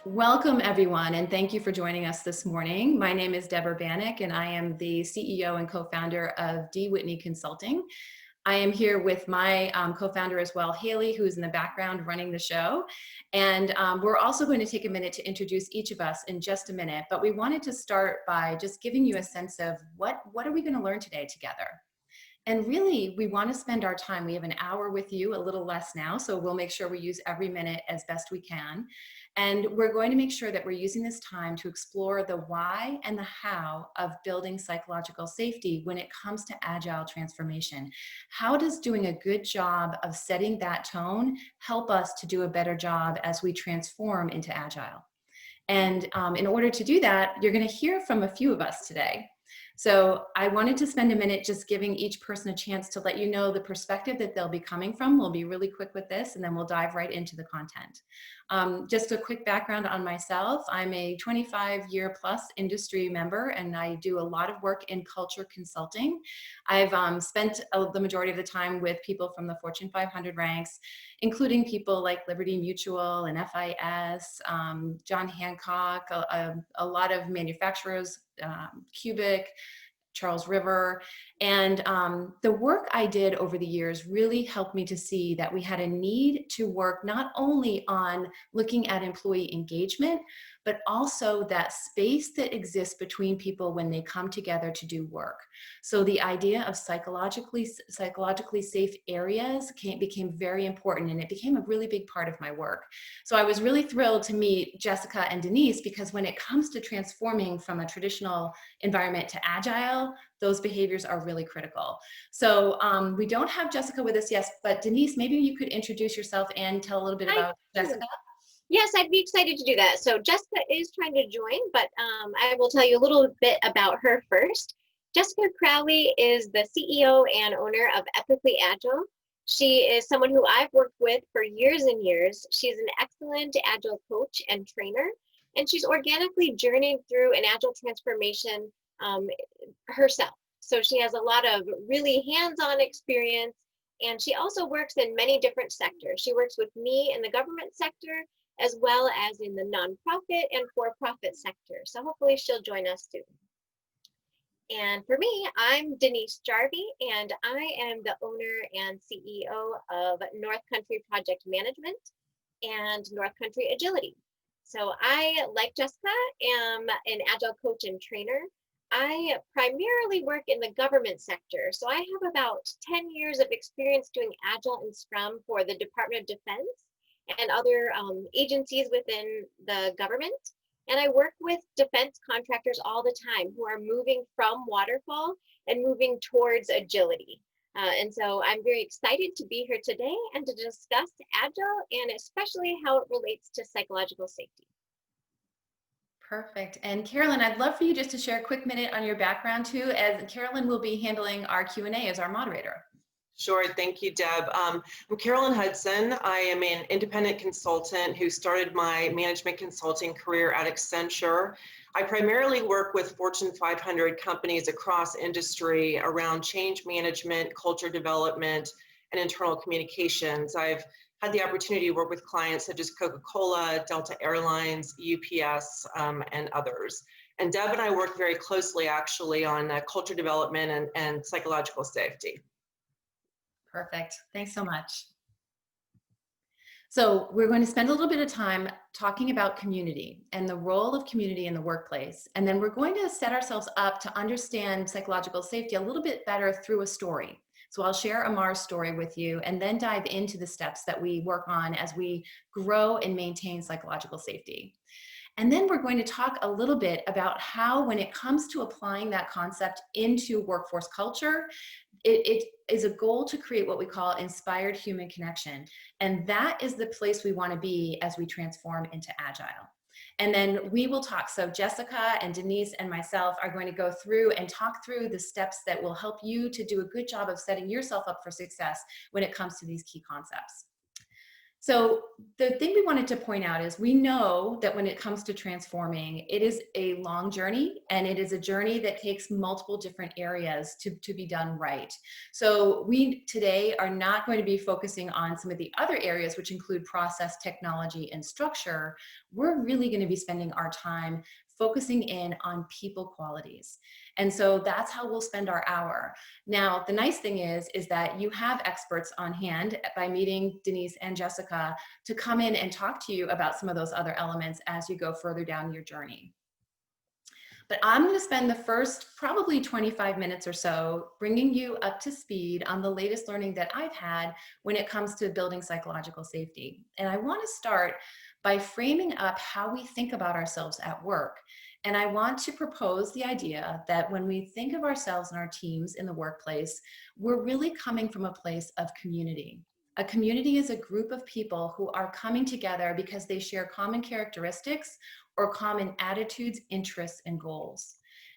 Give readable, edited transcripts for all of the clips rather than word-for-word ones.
Welcome, everyone, and thank you for joining us this morning. My name is Deb Urbanik, and I am the CEO and co-founder of D. Whitney Consulting. I am here with my co-founder as well, Haley, who is in the background running the show. And we're also going to take a minute to introduce each of us in just a minute, but we wanted to start by just giving you a sense of what are we going to learn today together? And really, we want to spend our time. We have an hour with you, a little less now, so we'll make sure we use every minute as best we can. And we're going to make sure that we're using this time to explore the why and the how of building psychological safety when it comes to agile transformation. How does doing a good job of setting that tone help us to do a better job as we transform into agile? And in order to do that, you're going to hear from a few of us today. So I wanted to spend a minute just giving each person a chance to let you know the perspective that they'll be coming from. We'll be really quick with this, and then we'll dive right into the content. Just a quick background on myself. I'm a 25-year plus industry member, and I do a lot of work in culture consulting. I've spent the majority of the time with people from the Fortune 500 ranks, including people like Liberty Mutual and FIS, John Hancock, a lot of manufacturers, Cubic, Charles River. And the work I did over the years really helped me to see that we had a need to work not only on looking at employee engagement, but also that space that exists between people when they come together to do work. So the idea of psychologically safe areas became very important, and it became a really big part of my work. So I was really thrilled to meet Jessica and Denise, because when it comes to transforming from a traditional environment to agile, those behaviors are really critical. So we don't have Jessica with us yet, but Denise, maybe you could introduce yourself and tell a little bit Hi. about Jessica. Yes, I'd be excited to do that. So Jessica is trying to join, but I will tell you a little bit about her first. Jessica Crowley is the CEO and owner of Epically Agile. She is someone who I've worked with for years and years. She's an excellent Agile coach and trainer, and she's organically journeyed through an Agile transformation herself. So she has a lot of really hands-on experience, and she also works in many different sectors. She works with me in the government sector, as well as in the nonprofit and for-profit sector. So hopefully she'll join us soon. And for me, I'm Denise Jarvie, and I am the owner and CEO of North Country Project Management and North Country Agility. So I, like Jessica, am an Agile coach and trainer. I primarily work in the government sector. So I have about 10 years of experience doing Agile and Scrum for the Department of Defense and other agencies within the government. And I work with defense contractors all the time who are moving from waterfall and moving towards agility. And so I'm very excited to be here today and to discuss Agile and especially how it relates to psychological safety. Perfect. And Carolyn, I'd love for you just to share a quick minute on your background too, as Carolyn will be handling our Q&A as our moderator. Sure. Thank you, Deb. I'm Carolyn Hudson. I am an independent consultant who started my management consulting career at Accenture. I primarily work with Fortune 500 companies across industry around change management, culture development, and internal communications. I've had the opportunity to work with clients such as Coca-Cola, Delta Airlines, UPS, and others. And Deb and I work very closely actually on culture development and psychological safety. Perfect. Thanks so much. So we're going to spend a little bit of time talking about community and the role of community in the workplace. And then we're going to set ourselves up to understand psychological safety a little bit better through a story. So I'll share Amar's story with you and then dive into the steps that we work on as we grow and maintain psychological safety. And then we're going to talk a little bit about how, when it comes to applying that concept into workforce culture, it is a goal to create what we call inspired human connection. And that is the place we want to be as we transform into Agile. And then we will talk. So Jessica and Denise and myself are going to go through and talk through the steps that will help you to do a good job of setting yourself up for success when it comes to these key concepts. So the thing we wanted to point out is we know that when it comes to transforming, it is a long journey, and it is a journey that takes multiple different areas to be done right. So we today are not going to be focusing on some of the other areas, which include process, technology, and structure. We're really going to be spending our time focusing in on people qualities. And so that's how we'll spend our hour. Now, the nice thing is that you have experts on hand by meeting Denise and Jessica to come in and talk to you about some of those other elements as you go further down your journey. But I'm going to spend the first probably 25 minutes or so bringing you up to speed on the latest learning that I've had when it comes to building psychological safety. And I want to start by framing up how we think about ourselves at work. And I want to propose the idea that when we think of ourselves and our teams in the workplace, we're really coming from a place of community. A community is a group of people who are coming together because they share common characteristics or common attitudes, interests, and goals.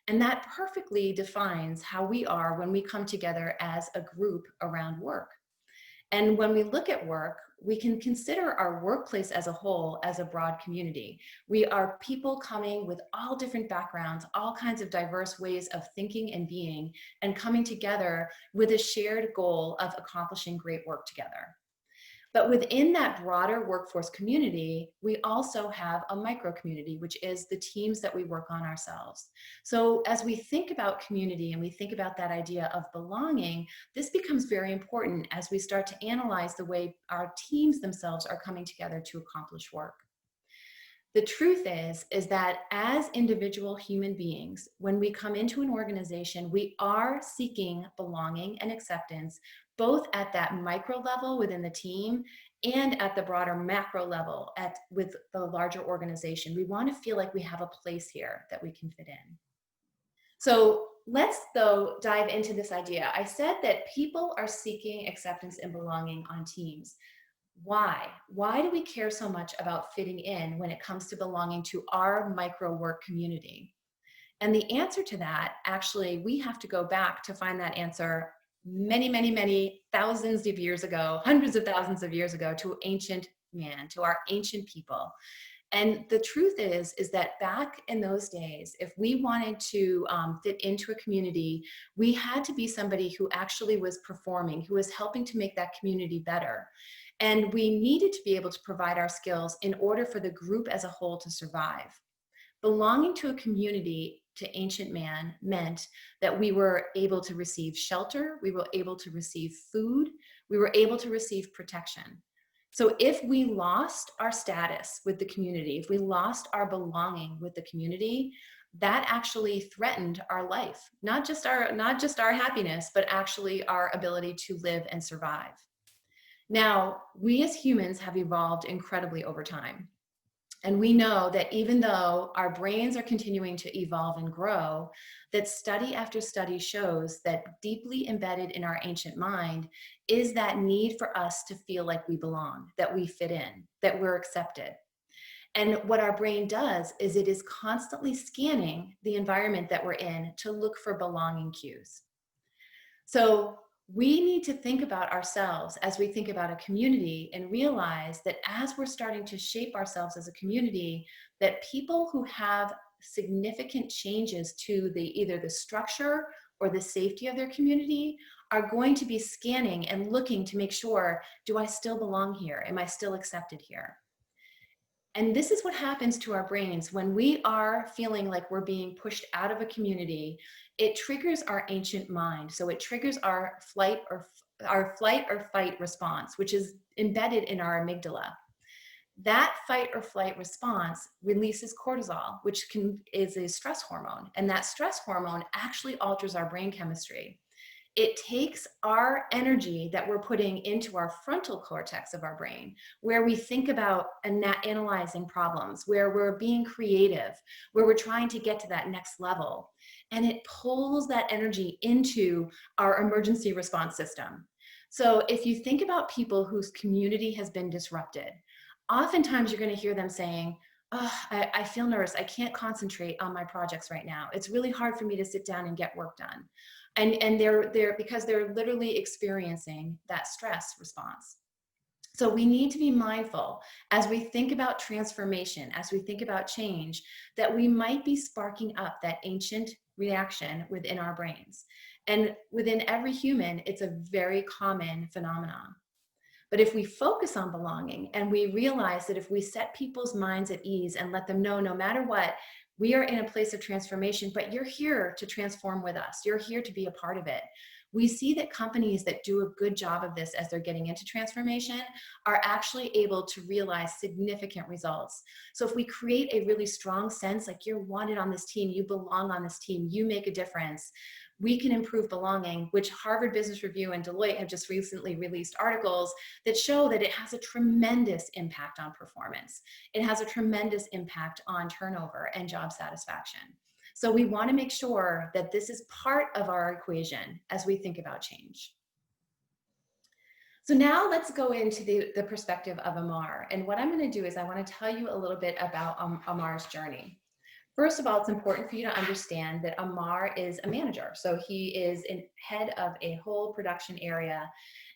And that perfectly defines how we are when we come together as a group around work. And when we look at work, we can consider our workplace as a whole as a broad community. We are people coming with all different backgrounds, all kinds of diverse ways of thinking and being, and coming together with a shared goal of accomplishing great work together. But within that broader workforce community, we also have a micro community, which is the teams that we work on ourselves. So as we think about community and we think about that idea of belonging, this becomes very important as we start to analyze the way our teams themselves are coming together to accomplish work. The truth is that as individual human beings, when we come into an organization, we are seeking belonging and acceptance, both at that micro level within the team and at the broader macro level with the larger organization. We want to feel like we have a place here that we can fit in. So let's, though, dive into this idea. I said that people are seeking acceptance and belonging on teams. Why? Why do we care so much about fitting in when it comes to belonging to our micro work community? And the answer to that, actually, we have to go back to find that answer many, many, many thousands of years ago, hundreds of thousands of years ago, to ancient man, to our ancient people. And the truth is that back in those days, if we wanted to fit into a community, we had to be somebody who actually was performing, who was helping to make that community better. And we needed to be able to provide our skills in order for the group as a whole to survive. Belonging to a community to ancient man meant that we were able to receive shelter, we were able to receive food, we were able to receive protection. So if we lost our status with the community, if we lost our belonging with the community, that actually threatened our life, not just our happiness, but actually our ability to live and survive. Now, we as humans have evolved incredibly over time. And we know that even though our brains are continuing to evolve and grow, that study after study shows that deeply embedded in our ancient mind is that need for us to feel like we belong, that we fit in, that we're accepted. And what our brain does is it is constantly scanning the environment that we're in to look for belonging cues. So we need to think about ourselves as we think about a community and realize that as we're starting to shape ourselves as a community, that people who have significant changes to either the structure or the safety of their community are going to be scanning and looking to make sure, do I still belong here? Am I still accepted here? And this is what happens to our brains when we are feeling like we're being pushed out of a community. It triggers our ancient mind. So it triggers our flight or fight response, which is embedded in our amygdala. That fight or flight response releases cortisol, which is a stress hormone. And that stress hormone actually alters our brain chemistry. It takes our energy that we're putting into our frontal cortex of our brain, where we think about analyzing problems, where we're being creative, where we're trying to get to that next level. And it pulls that energy into our emergency response system. So if you think about people whose community has been disrupted, oftentimes you're going to hear them saying, oh, I feel nervous. I can't concentrate on my projects right now. It's really hard for me to sit down and get work done. And they're because they're literally experiencing that stress response. So we need to be mindful as we think about transformation, as we think about change, that we might be sparking up that ancient reaction within our brains. And within every human, it's a very common phenomenon. But if we focus on belonging and we realize that if we set people's minds at ease and let them know no matter what, we are in a place of transformation, but you're here to transform with us. You're here to be a part of it. We see that companies that do a good job of this as they're getting into transformation are actually able to realize significant results. So if we create a really strong sense, like you're wanted on this team, you belong on this team, you make a difference, we can improve belonging, which Harvard Business Review and Deloitte have just recently released articles that show that it has a tremendous impact on performance. It has a tremendous impact on turnover and job satisfaction. So we want to make sure that this is part of our equation as we think about change. So now let's go into the perspective of Amar. And what I'm going to do is I want to tell you a little bit about Amar's journey. First of all, it's important for you to understand that Amar is a manager. So he is head of a whole production area.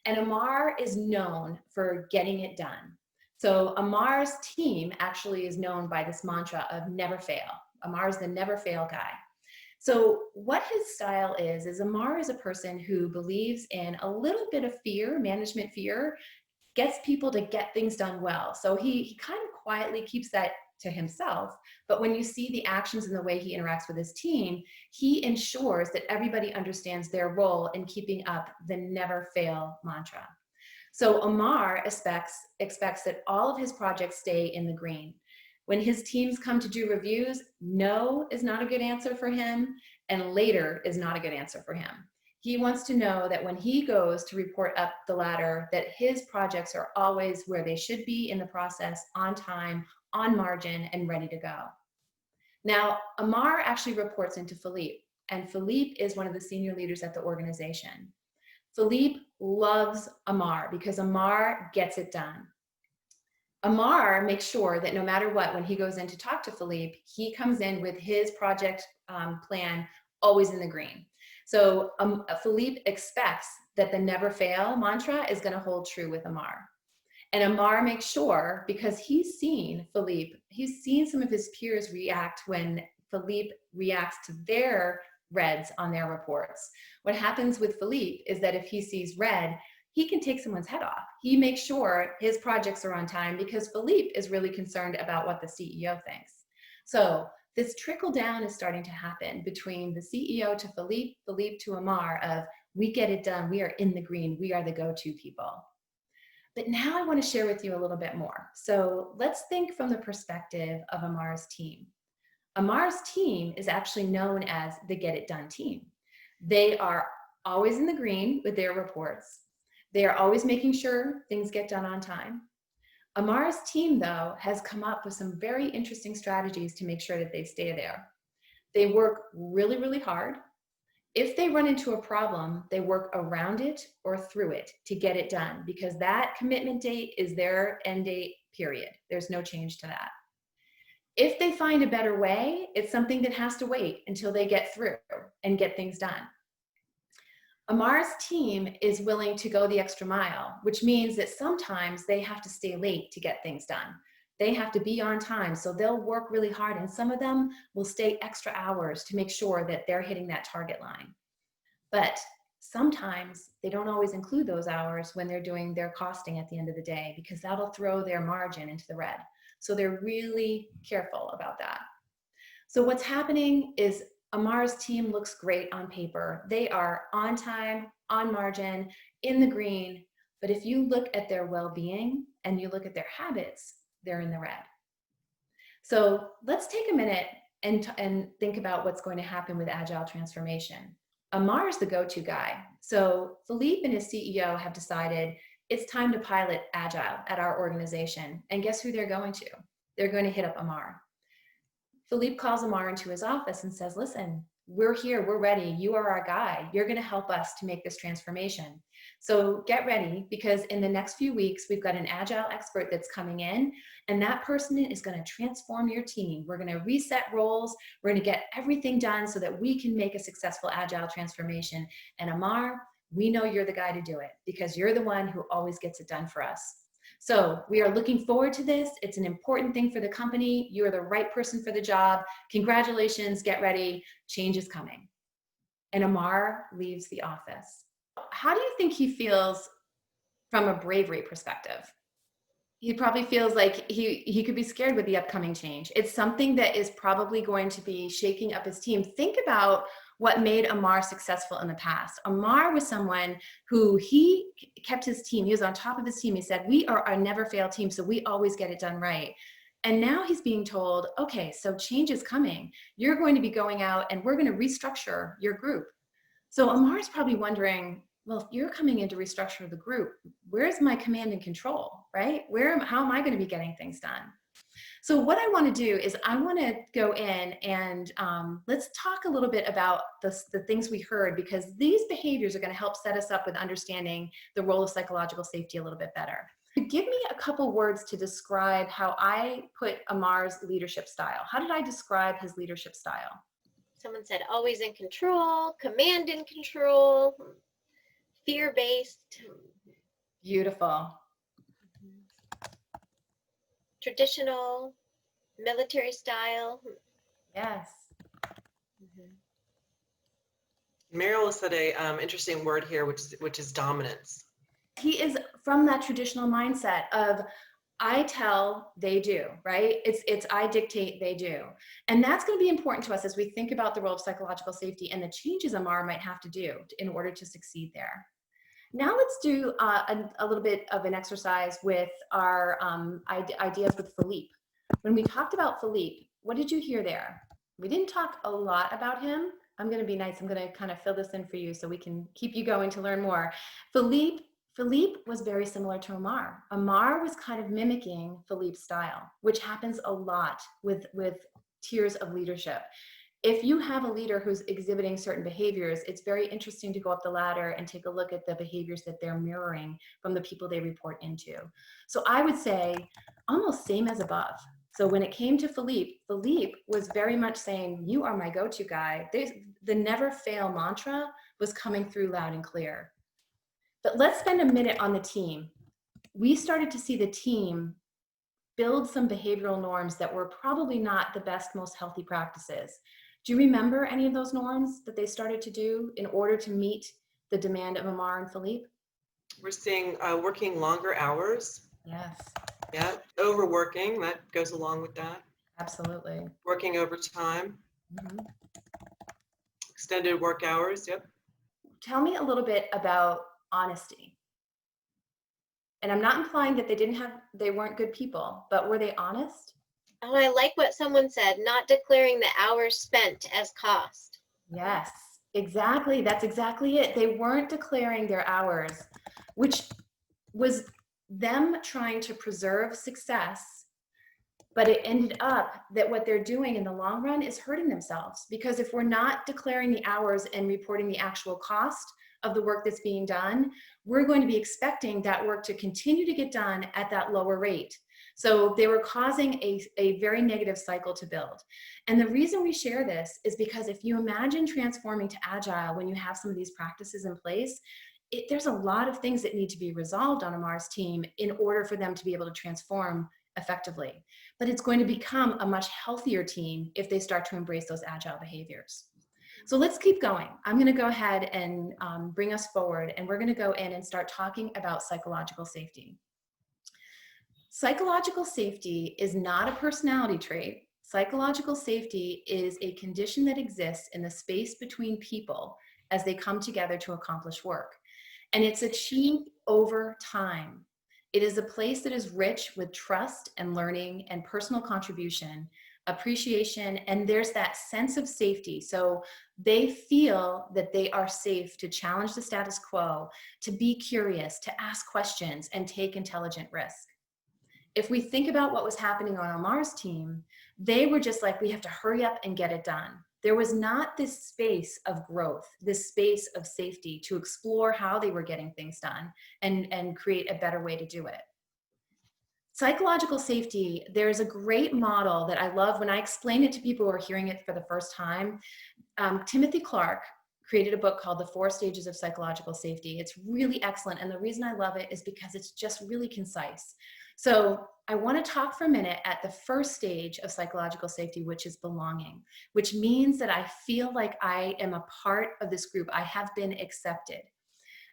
And Amar is known for getting it done. So Amar's team actually is known by this mantra of never fail. Amar is the never fail guy. So what his style is Amar is a person who believes in a little bit of fear, management fear, gets people to get things done well. So he kind of quietly keeps that to himself, but when you see the actions and the way he interacts with his team, he ensures that everybody understands their role in keeping up the never fail mantra. So Amar expects that all of his projects stay in the green. When his teams come to do reviews, no is not a good answer for him, and later is not a good answer for him. He wants to know that when he goes to report up the ladder, that his projects are always where they should be in the process, on time, on margin, and ready to go. Now, Amar actually reports into Philippe, and Philippe is one of the senior leaders at the organization. Philippe loves Amar because Amar gets it done. Amar makes sure that no matter what, when he goes in to talk to Philippe, he comes in with his project plan always in the green. So Philippe expects that the never fail mantra is going to hold true with Amar. And Amar makes sure, because he's seen Philippe, he's seen some of his peers react when Philippe reacts to their reds on their reports. What happens with Philippe is that if he sees red, he can take someone's head off. He makes sure his projects are on time because Philippe is really concerned about what the CEO thinks. So this trickle down is starting to happen between the CEO to Philippe, Philippe to Amar of we get it done, we are in the green, we are the go-to people. But now I want to share with you a little bit more. So let's think from the perspective of Amar's team. Amar's team is actually known as the Get It Done team. They are always in the green with their reports. They are always making sure things get done on time. Amar's team, though, has come up with some very interesting strategies to make sure that they stay there. They work really, really hard. If they run into a problem, they work around it or through it to get it done because that commitment date is their end date, period. There's no change to that. If they find a better way, it's something that has to wait until they get through and get things done. Amar's team is willing to go the extra mile, which means that sometimes they have to stay late to get things done. They have to be on time, so they'll work really hard, and some of them will stay extra hours to make sure that they're hitting that target line. But sometimes they don't always include those hours when they're doing their costing at the end of the day because that'll throw their margin into the red. So they're really careful about that. So what's happening is Amar's team looks great on paper. They are on time, on margin, in the green. But if you look at their well-being and you look at their habits, they're in the red. So let's take a minute and think about what's going to happen with Agile transformation. Amar is the go-to guy. So Philippe and his CEO have decided it's time to pilot Agile at our organization. And guess who they're going to? They're going to hit up Amar. Philippe calls Amar into his office and says, listen, we're here, we're ready. You are our guy. You're going to help us to make this transformation. So get ready because in the next few weeks, we've got an Agile expert that's coming in and that person is going to transform your team. We're going to reset roles. We're going to get everything done so that we can make a successful Agile transformation. And Amar, we know you're the guy to do it because you're the one who always gets it done for us. So we are looking forward to this. It's an important thing for the company. You are the right person for the job. Congratulations, get ready, change is coming. And Amar leaves the office. How do you think he feels from a bravery perspective? He probably feels like he could be scared with the upcoming change. It's something that is probably going to be shaking up his team. Think about what made Amar successful in the past. Amar was someone who he kept his team. He was on top of his team. He said, we are a never fail team, so we always get it done right. And now he's being told, okay, so change is coming. You're going to be going out and we're going to restructure your group. So Amar's probably wondering, well, if you're coming in to restructure the group, where's my command and control, right? How am I going to be getting things done? So what I want to do is I want to go in and let's talk a little bit about the things we heard, because these behaviors are going to help set us up with understanding the role of psychological safety a little bit better. Give me a couple words to describe how I put Amar's leadership style. How did I describe his leadership style? Someone said always in control, command and control, fear-based. Beautiful. Traditional, military style. Yes. Meryl said a interesting word here, which is dominance. He is from that traditional mindset of I tell, they do, right? It's I dictate, they do. And that's going to be important to us as we think about the role of psychological safety and the changes Amar might have to do in order to succeed there. Now let's do a little bit of an exercise with our ideas with Philippe. When we talked about Philippe, what did you hear there? We didn't talk a lot about him. I'm going to be nice. I'm going to kind of fill this in for you so we can keep you going to learn more. Philippe was very similar to Amar. Amar was kind of mimicking Philippe's style, which happens a lot with tiers of leadership. If you have a leader who's exhibiting certain behaviors, it's very interesting to go up the ladder and take a look at the behaviors that they're mirroring from the people they report into. So I would say almost same as above. So when it came to Philippe was very much saying, you are my go-to guy. The never fail mantra was coming through loud and clear. But let's spend a minute on the team. We started to see the team build some behavioral norms that were probably not the best, most healthy practices. Do you remember any of those norms that they started to do in order to meet the demand of Amar and Philippe? We're seeing working longer hours. Yes. Yeah, overworking, that goes along with that. Absolutely. Working overtime. Mm-hmm. Extended work hours, yep. Tell me a little bit about honesty. And I'm not implying that they weren't good people, but were they honest? Oh, I like what someone said, not declaring the hours spent as cost. Yes, exactly. That's exactly it. They weren't declaring their hours, which was them trying to preserve success, but it ended up that what they're doing in the long run is hurting themselves, because if we're not declaring the hours and reporting the actual cost of the work that's being done, we're going to be expecting that work to continue to get done at that lower rate. So they were causing a very negative cycle to build. And the reason we share this is because if you imagine transforming to Agile when you have some of these practices in place, there's a lot of things that need to be resolved on Amar's team in order for them to be able to transform effectively. But it's going to become a much healthier team if they start to embrace those Agile behaviors. So let's keep going. I'm going to go ahead and bring us forward, and we're going to go in and start talking about psychological safety. Psychological safety is not a personality trait. Psychological safety is a condition that exists in the space between people as they come together to accomplish work. And it's achieved over time. It is a place that is rich with trust and learning and personal contribution, appreciation, and there's that sense of safety. So they feel that they are safe to challenge the status quo, to be curious, to ask questions, and take intelligent risk. If we think about what was happening on Amar's team, they were just like, we have to hurry up and get it done. There was not this space of growth, this space of safety to explore how they were getting things done and create a better way to do it. Psychological safety, there's a great model that I love when I explain it to people who are hearing it for the first time. Timothy Clark created a book called The 4 Stages of Psychological Safety. It's really excellent. And the reason I love it is because it's just really concise. So I want to talk for a minute at the first stage of psychological safety, which is belonging, which means that I feel like I am a part of this group. I have been accepted.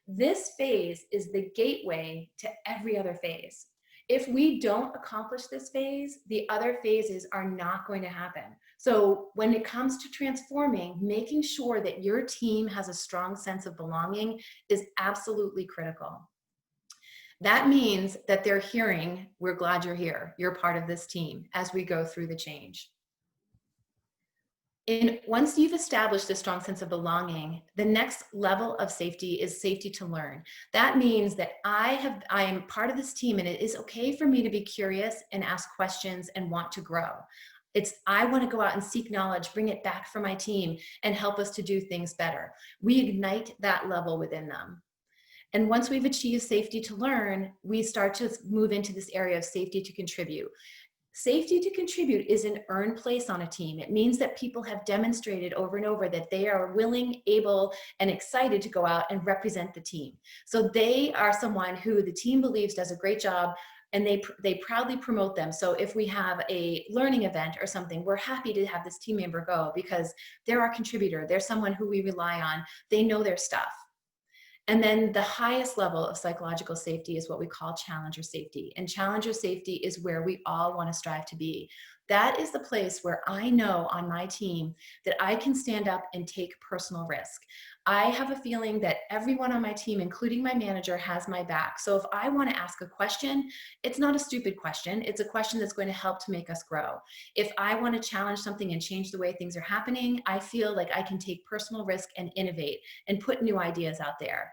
This phase is the gateway to every other phase. If we don't accomplish this phase, the other phases are not going to happen. So when it comes to transforming, making sure that your team has a strong sense of belonging is absolutely critical. That means that they're hearing, we're glad you're here, you're part of this team as we go through the change. And once you've established a strong sense of belonging, the next level of safety is safety to learn. That means that I am part of this team, and it is okay for me to be curious and ask questions and want to grow. I want to go out and seek knowledge, bring it back for my team, and help us to do things better. We ignite that level within them. And once we've achieved safety to learn, we start to move into this area of safety to contribute. Safety to contribute is an earned place on a team. It means that people have demonstrated over and over that they are willing, able, and excited to go out and represent the team. So they are someone who the team believes does a great job, and they proudly promote them. So if we have a learning event or something, we're happy to have this team member go because they're our contributor. They're someone who we rely on. They know their stuff. And then the highest level of psychological safety is what we call challenger safety. And challenger safety is where we all want to strive to be. That is the place where I know on my team that I can stand up and take personal risk. I have a feeling that everyone on my team, including my manager, has my back. So if I want to ask a question, it's not a stupid question. It's a question that's going to help to make us grow. If I want to challenge something and change the way things are happening, I feel like I can take personal risk and innovate and put new ideas out there.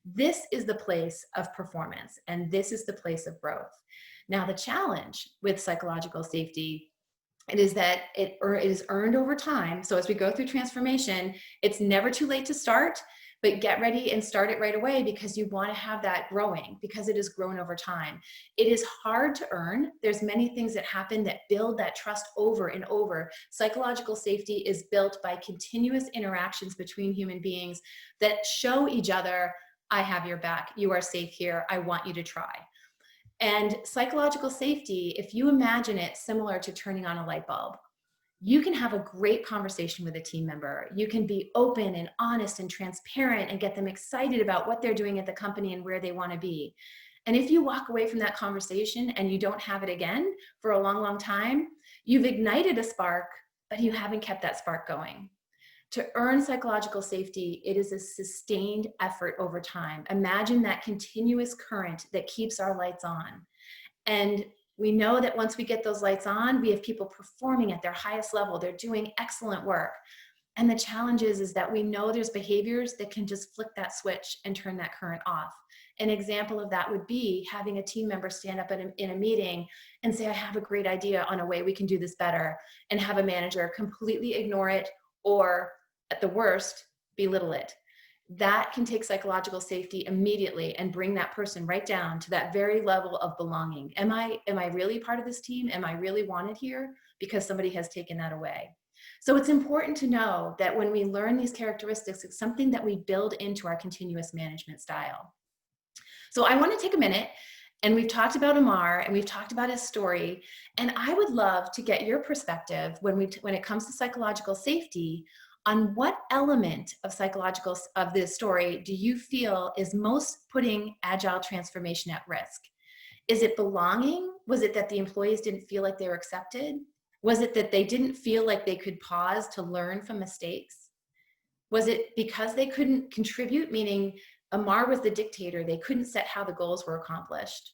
This is the place of performance, and this is the place of growth. Now, the challenge with psychological safety is that it is earned over time. So as we go through transformation, it's never too late to start, but get ready and start it right away because you want to have that growing because it has grown over time. It is hard to earn. There's many things that happen that build that trust over and over. Psychological safety is built by continuous interactions between human beings that show each other, I have your back, you are safe here, I want you to try. And psychological safety, if you imagine it similar to turning on a light bulb, you can have a great conversation with a team member. You can be open and honest and transparent and get them excited about what they're doing at the company and where they want to be. And if you walk away from that conversation and you don't have it again for a long, long time, you've ignited a spark, but you haven't kept that spark going. To earn psychological safety, it is a sustained effort over time. Imagine that continuous current that keeps our lights on. And we know that once we get those lights on, we have people performing at their highest level. They're doing excellent work. And the challenge is that we know there's behaviors that can just flick that switch and turn that current off. An example of that would be having a team member stand up in a meeting and say, I have a great idea on a way we can do this better, and have a manager completely ignore it or, at the worst, belittle it. That can take psychological safety immediately and bring that person right down to that very level of belonging. Am I really part of this team? Am I really wanted here? Because somebody has taken that away. So it's important to know that when we learn these characteristics, it's something that we build into our continuous management style. So I want to take a minute, and we've talked about Amar and we've talked about his story, and I would love to get your perspective when it comes to psychological safety on what element of this story do you feel is most putting Agile transformation at risk? Is it belonging? Was it that the employees didn't feel like they were accepted? Was it that they didn't feel like they could pause to learn from mistakes? Was it because they couldn't contribute, meaning Amar was the dictator, they couldn't set how the goals were accomplished?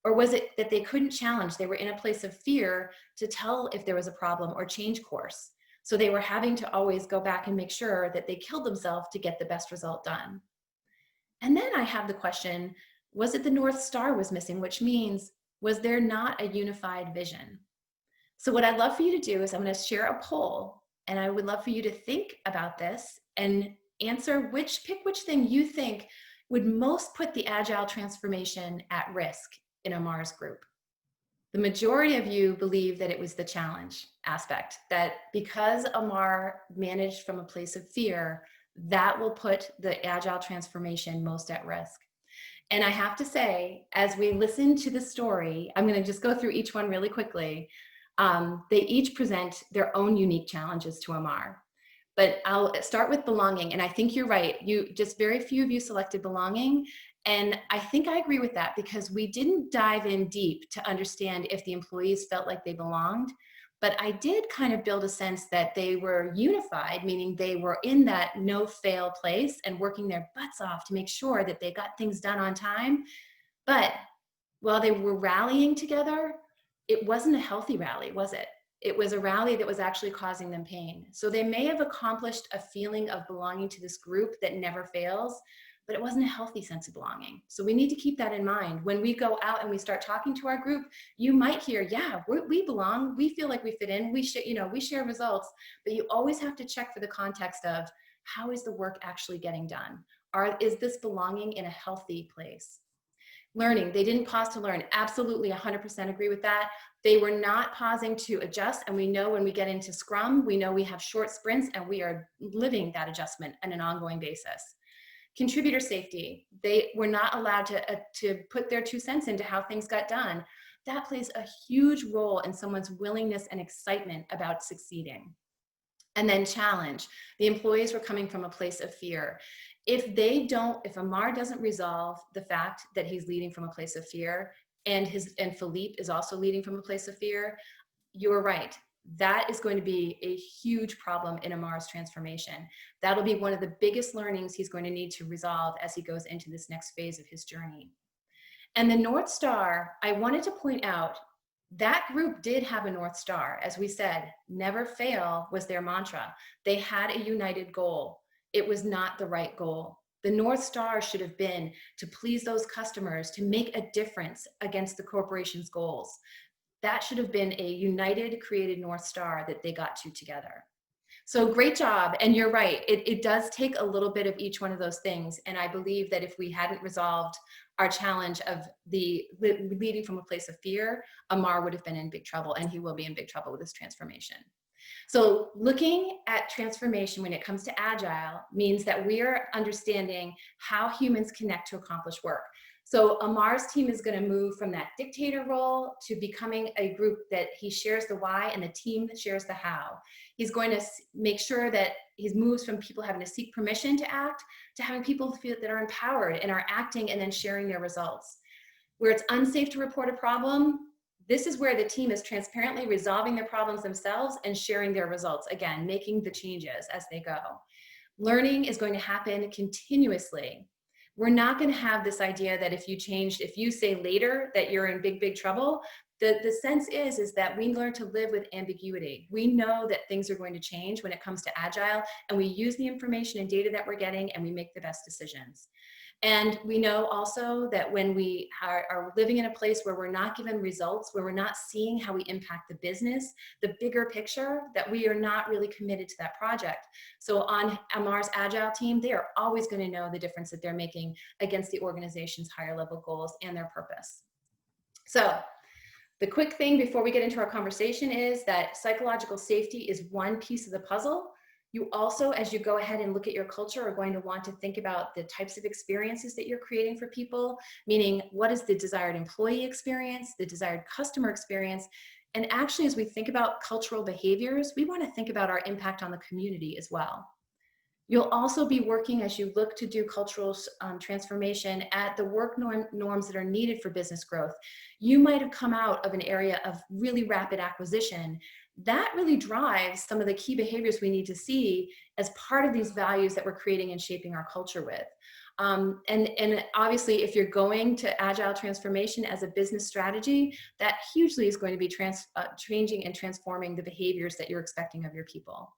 Or was it that they couldn't challenge, they were in a place of fear to tell if there was a problem or change course? So they were having to always go back and make sure that they killed themselves to get the best result done. And then I have the question, was it the North Star was missing, which means, was there not a unified vision? So what I'd love for you to do is I'm going to share a poll, and I would love for you to think about this and answer pick which thing you think would most put the Agile transformation at risk in Amar's group. The majority of you believe that it was the challenge aspect, that because Amar managed from a place of fear, that will put the Agile transformation most at risk. And I have to say, as we listen to the story, I'm going to just go through each one really quickly. They each present their own unique challenges to Amar. But I'll start with belonging. And I think you're right. Just very few of you selected belonging. And I think I agree with that, because we didn't dive in deep to understand if the employees felt like they belonged. But I did kind of build a sense that they were unified, meaning they were in that no-fail place and working their butts off to make sure that they got things done on time. But while they were rallying together, it wasn't a healthy rally, was it? It was a rally that was actually causing them pain. So they may have accomplished a feeling of belonging to this group that never fails, but it wasn't a healthy sense of belonging. So we need to keep that in mind. When we go out and we start talking to our group, you might hear, yeah, we belong, we feel like we fit in, we share results, but you always have to check for the context of, how is the work actually getting done? Is this belonging in a healthy place? Learning, they didn't pause to learn. Absolutely 100% agree with that. They were not pausing to adjust. And we know when we get into Scrum, we know we have short sprints and we are living that adjustment on an ongoing basis. Contributor safety, they were not allowed to put their 2 cents into how things got done. That plays a huge role in someone's willingness and excitement about succeeding. And then challenge, the employees were coming from a place of fear. If Amar doesn't resolve the fact that he's leading from a place of fear, and Philippe is also leading from a place of fear, you're right. That is going to be a huge problem in Amar's transformation. That'll be one of the biggest learnings he's going to need to resolve as he goes into this next phase of his journey. And the North Star, I wanted to point out, that group did have a North Star. As we said, never fail was their mantra. They had a united goal. It was not the right goal. The North Star should have been to please those customers, to make a difference against the corporation's goals. That should have been a united, created North Star that they got to together. So great job. And you're right, it does take a little bit of each one of those things. And I believe that if we hadn't resolved our challenge of the leading from a place of fear, Amar would have been in big trouble, and he will be in big trouble with this transformation. So looking at transformation when it comes to Agile means that we are understanding how humans connect to accomplish work. So Amar's team is going to move from that dictator role to becoming a group that he shares the why and the team that shares the how. He's going to make sure that he moves from people having to seek permission to act to having people feel that are empowered and are acting and then sharing their results. Where it's unsafe to report a problem, this is where the team is transparently resolving their problems themselves and sharing their results. Again, making the changes as they go. Learning is going to happen continuously. We're not going to have this idea that if you say later that you're in big, big trouble. The sense is that we learn to live with ambiguity. We know that things are going to change when it comes to Agile, and we use the information and data that we're getting and we make the best decisions. And we know also that when we are living in a place where we're not given results, where we're not seeing how we impact the business, the bigger picture, that we are not really committed to that project. So on Amar's Agile team, they are always going to know the difference that they're making against the organization's higher level goals and their purpose. So the quick thing before we get into our conversation is that psychological safety is one piece of the puzzle. You also, as you go ahead and look at your culture, are going to want to think about the types of experiences that you're creating for people, meaning what is the desired employee experience, the desired customer experience. And actually, as we think about cultural behaviors, we want to think about our impact on the community as well. You'll also be working, as you look to do cultural transformation, at the work norms that are needed for business growth. You might have come out of an area of really rapid acquisition. That really drives some of the key behaviors we need to see as part of these values that we're creating and shaping our culture with. And obviously, if you're going to Agile transformation as a business strategy, that hugely is going to be changing and transforming the behaviors that you're expecting of your people.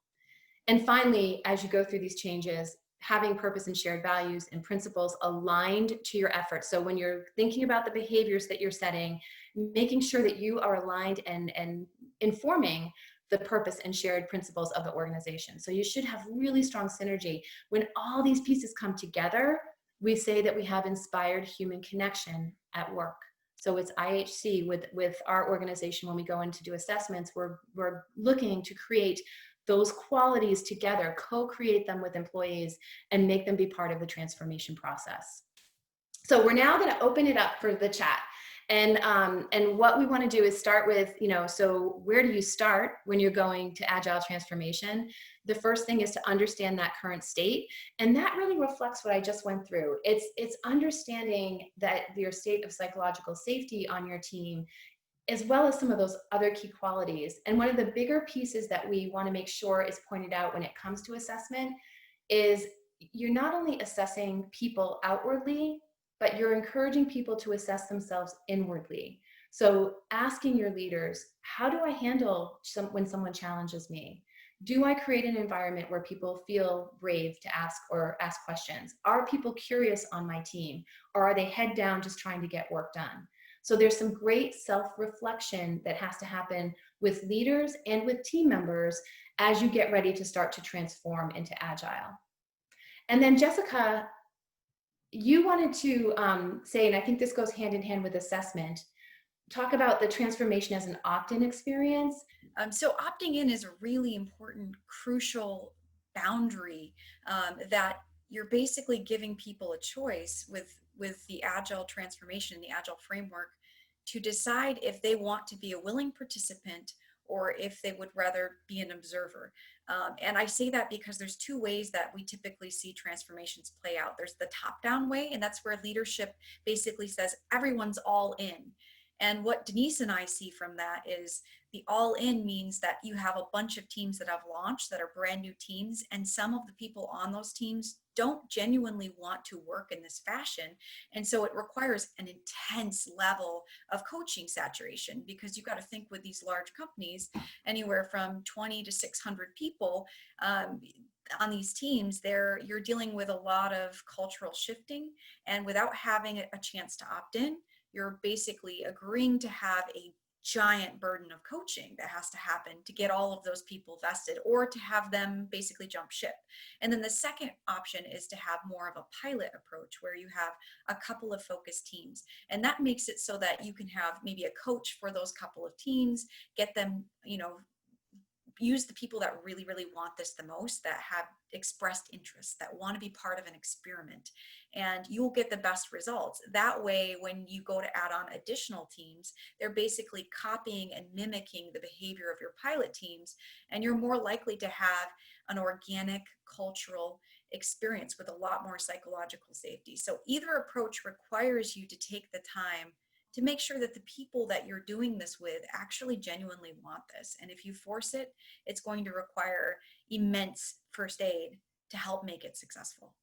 And finally, as you go through these changes, having purpose and shared values and principles aligned to your efforts. So when you're thinking about the behaviors that you're setting, making sure that you are aligned and informing the purpose and shared principles of the organization. So you should have really strong synergy. When all these pieces come together, we say that we have inspired human connection at work. So it's IHC with our organization. When we go in to do assessments, we're looking to create those qualities together, co-create them with employees, and make them be part of the transformation process. So we're now going to open it up for the chat. And what we want to do is start with, so where do you start when you're going to Agile transformation? The first thing is to understand that current state. And that really reflects what I just went through. It's understanding that your state of psychological safety on your team, as well as some of those other key qualities. And one of the bigger pieces that we want to make sure is pointed out when it comes to assessment is you're not only assessing people outwardly, but you're encouraging people to assess themselves inwardly. So asking your leaders, how do I handle when someone challenges me? Do I create an environment where people feel brave to ask questions? Are people curious on my team? Or are they head down just trying to get work done? So there's some great self-reflection that has to happen with leaders and with team members as you get ready to start to transform into Agile. And then Jessica, you wanted to say, and I think this goes hand in hand with assessment, talk about the transformation as an opt-in experience. So opting in is a really important, crucial boundary that you're basically giving people a choice with the Agile transformation, the Agile framework, to decide if they want to be a willing participant or if they would rather be an observer. And I say that because there's two ways that we typically see transformations play out. There's the top-down way, and that's where leadership basically says everyone's all in. And what Denise and I see from that is the all in means that you have a bunch of teams that have launched that are brand new teams, and some of the people on those teams don't genuinely want to work in this fashion. And so it requires an intense level of coaching saturation, because you've got to think with these large companies, anywhere from 20 to 600 people on these teams, you're dealing with a lot of cultural shifting, and without having a chance to opt in, you're basically agreeing to have a giant burden of coaching that has to happen to get all of those people vested, or to have them basically jump ship. And then the second option is to have more of a pilot approach, where you have a couple of focus teams. And that makes it so that you can have maybe a coach for those couple of teams, get them, use the people that really, really want this the most, that have expressed interest, that want to be part of an experiment, and you'll get the best results. That way, when you go to add on additional teams, they're basically copying and mimicking the behavior of your pilot teams, and you're more likely to have an organic cultural experience with a lot more psychological safety. So either approach requires you to take the time to make sure that the people that you're doing this with actually genuinely want this. And if you force it, it's going to require immense first aid to help make it successful.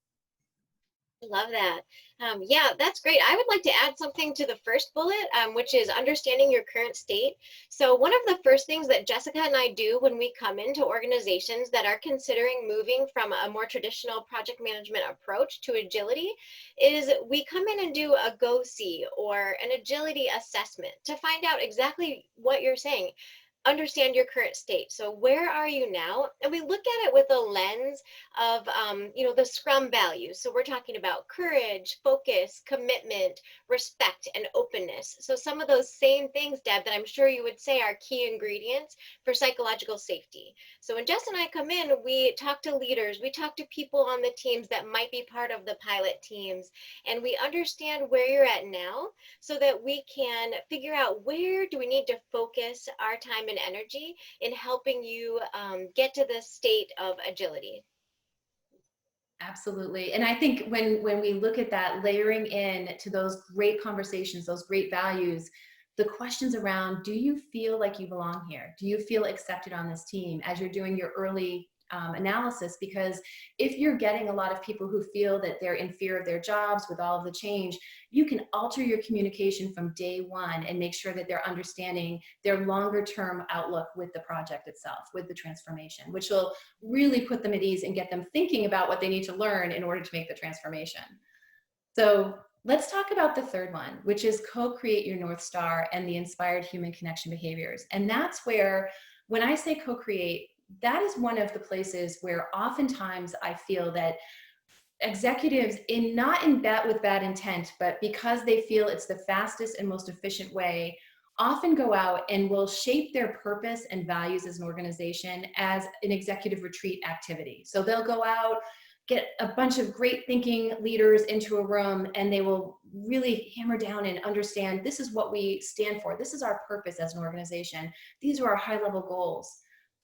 Love that. Yeah, that's great. I would like to add something to the first bullet, which is understanding your current state. So one of the first things that Jessica and I do when we come into organizations that are considering moving from a more traditional project management approach to agility is we come in and do a go-see or an agility assessment to find out exactly what you're saying. Understand your current state. So where are you now? And we look at it with a lens of, the SCRUM values. So we're talking about courage, focus, commitment, respect, and openness. So some of those same things, Deb, that I'm sure you would say are key ingredients for psychological safety. So when Jess and I come in, we talk to leaders, we talk to people on the teams that might be part of the pilot teams, and we understand where you're at now so that we can figure out where do we need to focus our time and energy in helping you get to the state of agility. Absolutely. And I think when we look at that, layering in to those great conversations, those great values, the questions around, do you feel like you belong here? Do you feel accepted on this team as you're doing your early analysis? Because if you're getting a lot of people who feel that they're in fear of their jobs with all of the change, you can alter your communication from day one and make sure that they're understanding their longer term outlook with the project itself, with the transformation, which will really put them at ease and get them thinking about what they need to learn in order to make the transformation. So let's talk about the third one, which is co-create your North Star and the inspired human connection behaviors. And that's where, when I say co-create, that is one of the places where oftentimes I feel that executives, not in with bad intent, but because they feel it's the fastest and most efficient way, often go out and will shape their purpose and values as an organization as an executive retreat activity. So they'll go out, get a bunch of great thinking leaders into a room, and they will really hammer down and understand, this is what we stand for. This is our purpose as an organization. These are our high level goals.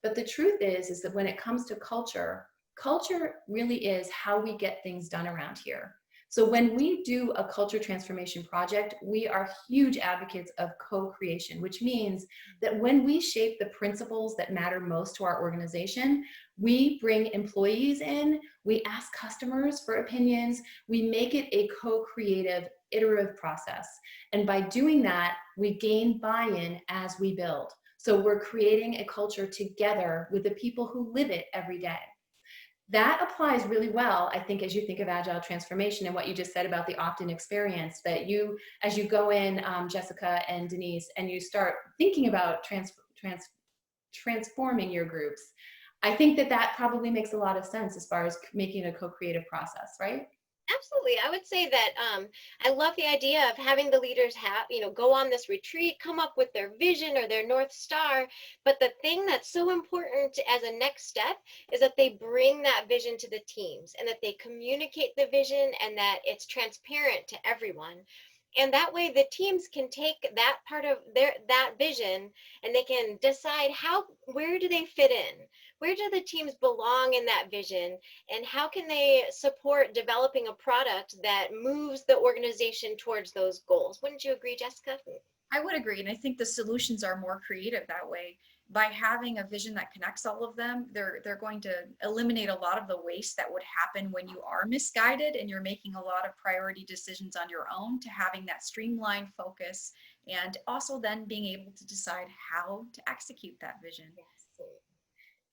But the truth is that when it comes to culture, culture really is how we get things done around here. So when we do a culture transformation project, we are huge advocates of co-creation, which means that when we shape the principles that matter most to our organization, we bring employees in, we ask customers for opinions, we make it a co-creative, iterative process. And by doing that, we gain buy-in as we build. So we're creating a culture together with the people who live it every day. That applies really well, I think, as you think of agile transformation and what you just said about the opt-in experience, that you, as you go in, Jessica and Denise, and you start thinking about transforming your groups, I think that that probably makes a lot of sense as far as making a co-creative process, right? Absolutely. I would say that I love the idea of having the leaders go on this retreat, come up with their vision or their North Star. But the thing that's so important as a next step is that they bring that vision to the teams and that they communicate the vision and that it's transparent to everyone. And that way the teams can take that part of that vision and they can decide where do they fit in? Where do the teams belong in that vision? And how can they support developing a product that moves the organization towards those goals? Wouldn't you agree, Jessica? I would agree. And I think the solutions are more creative that way. By having a vision that connects all of them, they're going to eliminate a lot of the waste that would happen when you are misguided and you're making a lot of priority decisions on your own, to having that streamlined focus and also then being able to decide how to execute that vision.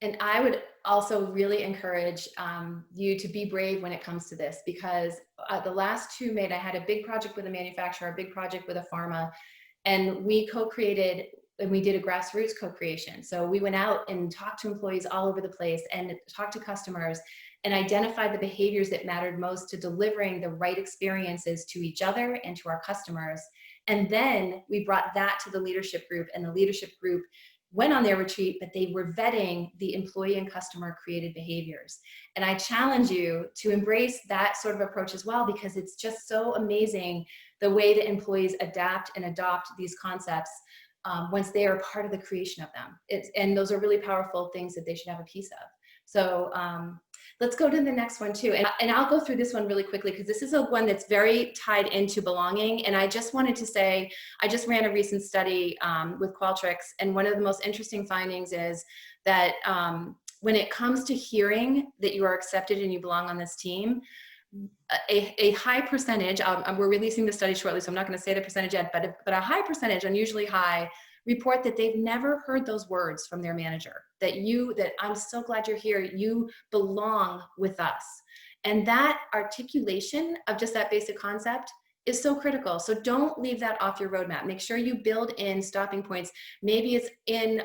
And I would also really encourage you to be brave when it comes to this, because the last two I had a big project with a manufacturer, a big project with a pharma, and we co-created and we did a grassroots co-creation. So we went out and talked to employees all over the place and talked to customers and identified the behaviors that mattered most to delivering the right experiences to each other and to our customers. And then we brought that to the leadership group, and the leadership group went on their retreat, but they were vetting the employee and customer created behaviors. And I challenge you to embrace that sort of approach as well, because it's just so amazing the way that employees adapt and adopt these concepts once they are part of the creation of them. And those are really powerful things that they should have a piece of. So let's go to the next one too. And I'll go through this one really quickly, because this is a one that's very tied into belonging. And I just wanted to say, I just ran a recent study with Qualtrics, and one of the most interesting findings is that when it comes to hearing that you are accepted and you belong on this team, a high percentage, we're releasing the study shortly, so I'm not going to say the percentage yet, but a high percentage, unusually high, report that they've never heard those words from their manager, that I'm so glad you're here, you belong with us. And that articulation of just that basic concept is so critical. So don't leave that off your roadmap. Make sure you build in stopping points. Maybe it's in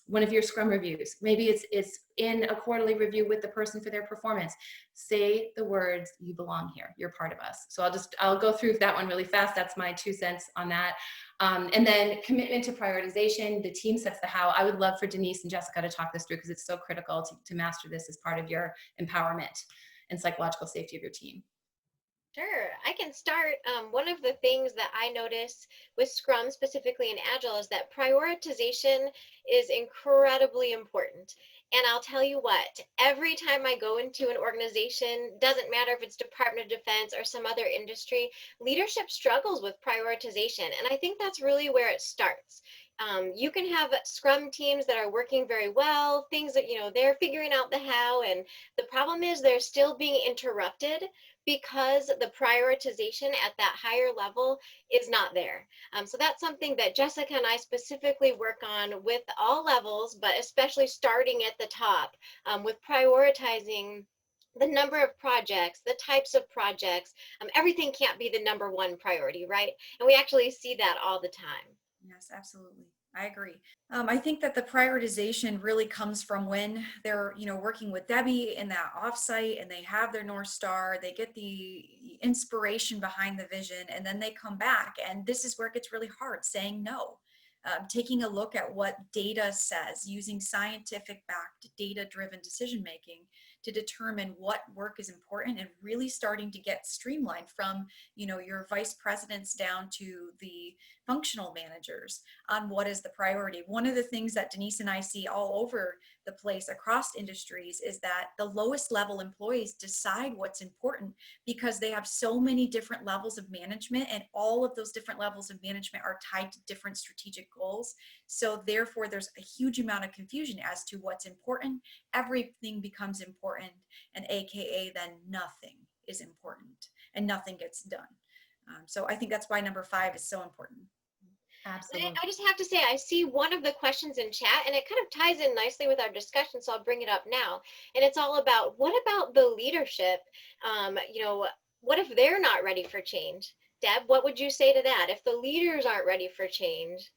one of your Scrum reviews. Maybe it's in a quarterly review with the person for their performance. Say the words, you belong here, you're part of us. So I'll go through that one really fast. That's my 2 cents on that. And then commitment to prioritization, the team sets the how. I would love for Denise and Jessica to talk this through, because it's so critical to master this as part of your empowerment and psychological safety of your team. Sure, I can start. One of the things that I notice with Scrum, specifically in Agile, is that prioritization is incredibly important. And I'll tell you what, every time I go into an organization, doesn't matter if it's Department of Defense or some other industry, leadership struggles with prioritization. And I think that's really where it starts. You can have Scrum teams that are working very well, things that, they're figuring out the how, and the problem is they're still being interrupted because the prioritization at that higher level is not there. So that's something that Jessica and I specifically work on with all levels, but especially starting at the top with prioritizing the number of projects, the types of projects. Everything can't be the number one priority, right? And we actually see that all the time. Yes, absolutely. I agree. I think that the prioritization really comes from when they're, working with Debbie in that offsite and they have their North Star, they get the inspiration behind the vision, and then they come back. And this is where it gets really hard, saying no. taking a look at what data says, using scientific backed data driven decision making to determine what work is important, and really starting to get streamlined from, you know, your vice presidents down to the functional managers on what is the priority. One of the things that Denise and I see all over the place across industries is that the lowest level employees decide what's important because they have so many different levels of management, and all of those different levels of management are tied to different strategic goals. So therefore there's a huge amount of confusion as to what's important. Everything becomes important, and AKA then nothing is important and nothing gets done. So I think that's why number 5 is so important. Absolutely. I just have to say, I see one of the questions in chat, and it kind of ties in nicely with our discussion, so I'll bring it up now. And it's all about, what about the leadership? You know, what if they're not ready for change? Deb, what would you say to that if the leaders aren't ready for change?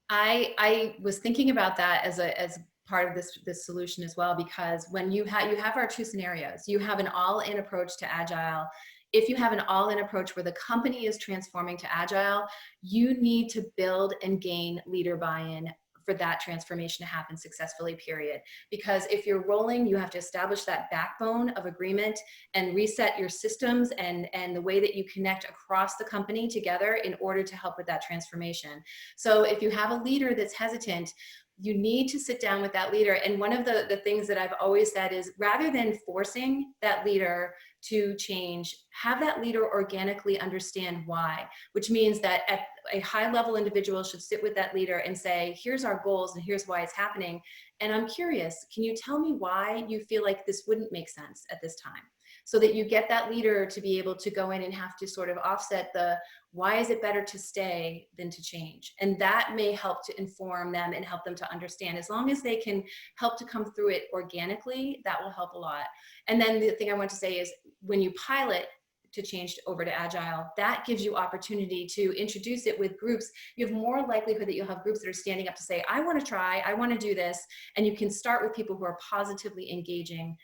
I was thinking about that as part of this solution as well, because when you have our 2 scenarios. You have an all-in approach to Agile. If you have an all-in approach where the company is transforming to Agile, you need to build and gain leader buy-in for that transformation to happen successfully, period. Because if you're rolling, you have to establish that backbone of agreement and reset your systems and the way that you connect across the company together in order to help with that transformation. So if you have a leader that's hesitant, you need to sit down with that leader. And one of the things that I've always said is, rather than forcing that leader to change, have that leader organically understand why, which means that at a high level individual should sit with that leader and say, here's our goals and here's why it's happening. And I'm curious, can you tell me why you feel like this wouldn't make sense at this time? So that you get that leader to be able to go in and have to sort of offset the, why is it better to stay than to change? And that may help to inform them and help them to understand. As long as they can help to come through it organically, that will help a lot. And then the thing I want to say is, when you pilot to change over to Agile, that gives you opportunity to introduce it with groups. You have more likelihood that you'll have groups that are standing up to say, I want to try, I want to do this. And you can start with people who are positively engaging,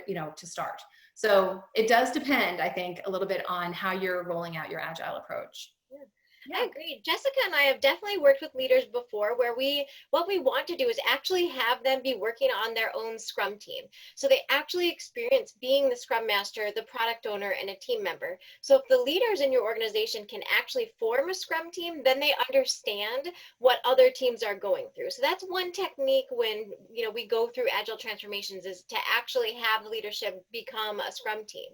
you know, to start. So it does depend, I think, a little bit on how you're rolling out your Agile approach. I agree. Jessica and I have definitely worked with leaders before where what we want to do is actually have them be working on their own Scrum team. So they actually experience being the Scrum Master, the product owner, and a team member. So if the leaders in your organization can actually form a Scrum team, then they understand what other teams are going through. So that's one technique when, you know, we go through Agile transformations, is to actually have leadership become a Scrum team.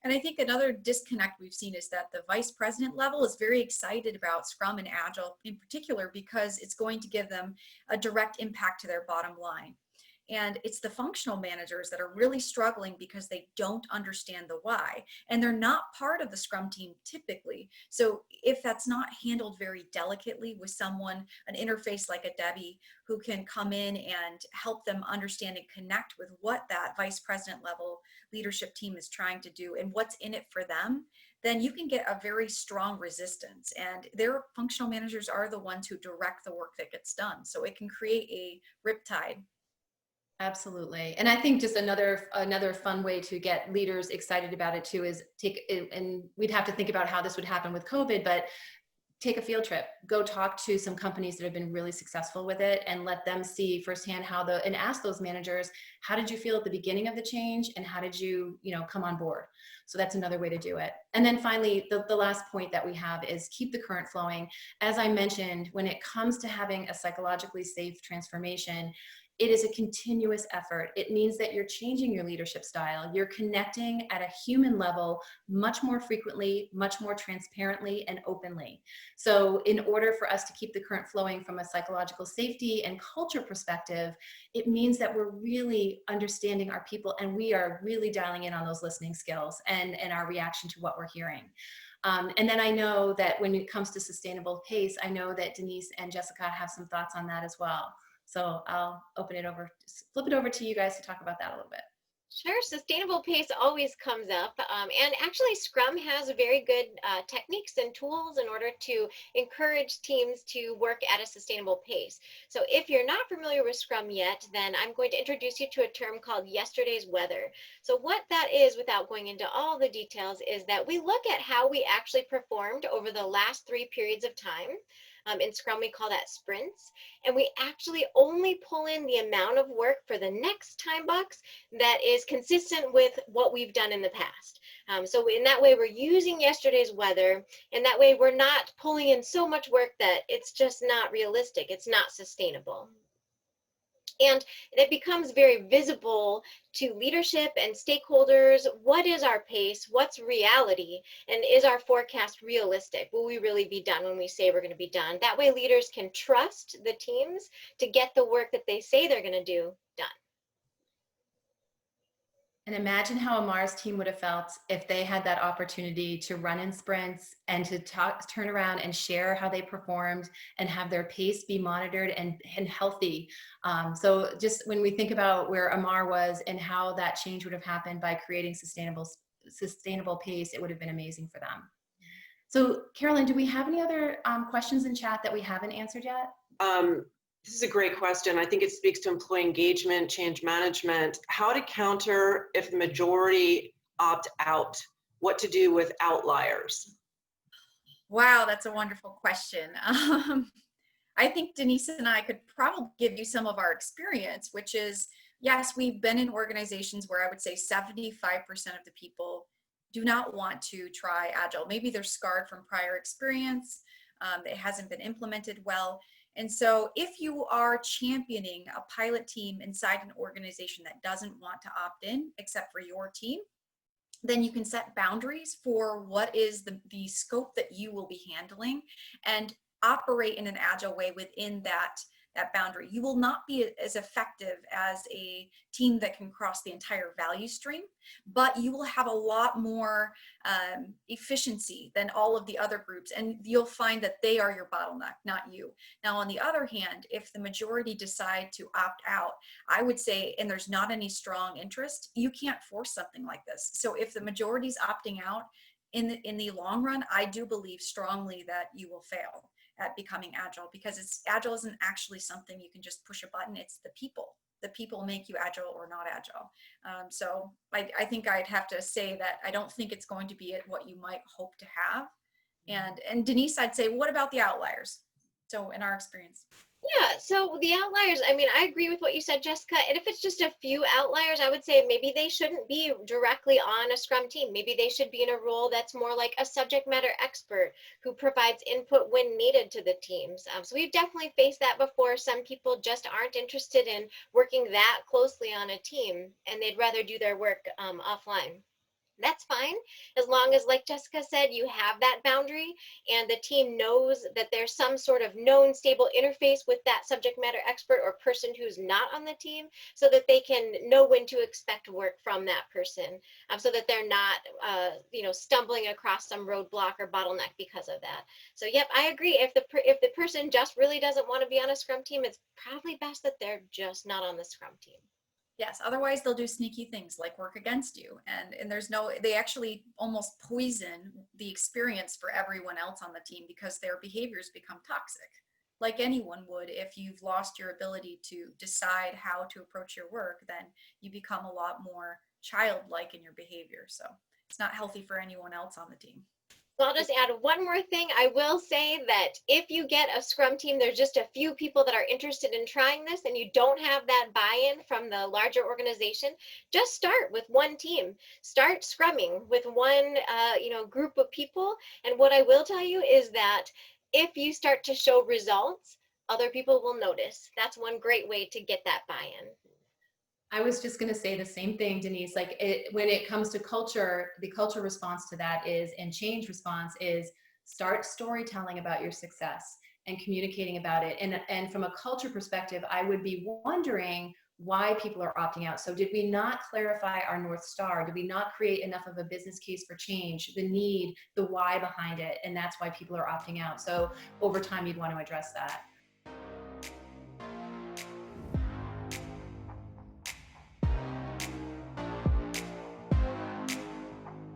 And I think another disconnect we've seen is that the vice president level is very excited about Scrum and Agile in particular, because it's going to give them a direct impact to their bottom line. And it's the functional managers that are really struggling because they don't understand the why, and they're not part of the Scrum team typically. So if that's not handled very delicately with someone, an interface like a Debbie, who can come in and help them understand and connect with what that vice president level leadership team is trying to do and what's in it for them, then you can get a very strong resistance. And their functional managers are the ones who direct the work that gets done. So it can create a riptide. Absolutely. And I think just another fun way to get leaders excited about it too is and we'd have to think about how this would happen with COVID, but take a field trip, go talk to some companies that have been really successful with it, and let them see firsthand and ask those managers, how did you feel at the beginning of the change, and how did you come on board? So that's another way to do it. And then finally, the last point that we have is keep the current flowing. As I mentioned, when it comes to having a psychologically safe transformation, it is a continuous effort. It means that you're changing your leadership style. You're connecting at a human level much more frequently, much more transparently and openly. So in order for us to keep the current flowing from a psychological safety and culture perspective, it means that we're really understanding our people, and we are really dialing in on those listening skills and our reaction to what we're hearing. And then I know that when it comes to sustainable pace, I know that Denise and Jessica have some thoughts on that as well. So I'll flip it over to you guys to talk about that a little bit. Sure, sustainable pace always comes up. And actually Scrum has very good techniques and tools in order to encourage teams to work at a sustainable pace. So if you're not familiar with Scrum yet, then I'm going to introduce you to a term called yesterday's weather. So what that is, without going into all the details, is that we look at how we actually performed over the last 3 periods of time. In Scrum, we call that sprints. And we actually only pull in the amount of work for the next time box that is consistent with what we've done in the past. So in that way, we're using yesterday's weather, and that way we're not pulling in so much work that it's just not realistic. It's not sustainable. And it becomes very visible to leadership and stakeholders. What is our pace? What's reality? And is our forecast realistic? Will we really be done when we say we're going to be done? That way leaders can trust the teams to get the work that they say they're going to do done. And imagine how Amar's team would have felt if they had that opportunity to run in sprints and to turn around and share how they performed and have their pace be monitored and healthy. So just when we think about where Amar was and how that change would have happened by creating sustainable pace, it would have been amazing for them. So Carolyn, do we have any other questions in chat that we haven't answered yet? This is a great question. I think it speaks to employee engagement, change management, how to counter if the majority opt out, what to do with outliers. Wow, that's a wonderful question. I think Denise and I could probably give you some of our experience, which is, yes, we've been in organizations where I would say 75% of the people do not want to try Agile. Maybe they're scarred from prior experience. It hasn't been implemented well. And so if you are championing a pilot team inside an organization that doesn't want to opt in, except for your team, then you can set boundaries for what is the scope that you will be handling and operate in an agile way within that boundary. You will not be as effective as a team that can cross the entire value stream, but you will have a lot more efficiency than all of the other groups, and you'll find that they are your bottleneck, not you. Now, on the other hand, if the majority decide to opt out, I would say, and there's not any strong interest, you can't force something like this. So if the majority is opting out, in the long run, I do believe strongly that you will fail at becoming agile, because agile isn't actually something you can just push a button. It's the people make you agile or not agile. So I think I'd have to say that I don't think it's going to be at what you might hope to have. And Denise, I'd say, what about the outliers? So in our experience. Yeah, so the outliers, I mean, I agree with what you said, Jessica. And if it's just a few outliers, I would say maybe they shouldn't be directly on a Scrum team. Maybe they should be in a role that's more like a subject matter expert who provides input when needed to the teams. So we've definitely faced that before. Some people just aren't interested in working that closely on a team, and they'd rather do their work offline. That's fine, as long as, like Jessica said, you have that boundary and the team knows that there's some sort of known stable interface with that subject matter expert or person who's not on the team, so that they can know when to expect work from that person, so that they're not stumbling across some roadblock or bottleneck because of that. So yep, I agree. If the person just really doesn't want to be on a Scrum team, it's probably best that they're just not on the Scrum team. Yes, otherwise they'll do sneaky things like work against you, and they actually almost poison the experience for everyone else on the team, because their behaviors become toxic, like anyone would. If you've lost your ability to decide how to approach your work, then you become a lot more childlike in your behavior. So it's not healthy for anyone else on the team. So I'll just add one more thing. I will say that if you get a Scrum team, there's just a few people that are interested in trying this, and you don't have that buy-in from the larger organization, just start with one team. Start scrumming with one group of people. And what I will tell you is that if you start to show results, other people will notice. That's one great way to get that buy-in. I was just going to say the same thing, Denise. When it comes to culture, the culture response to that is, and change response is, start storytelling about your success and communicating about it. And from a culture perspective, I would be wondering why people are opting out. So did we not clarify our North Star? Did we not create enough of a business case for change, the need, the why behind it? And that's why people are opting out. So over time, you'd want to address that.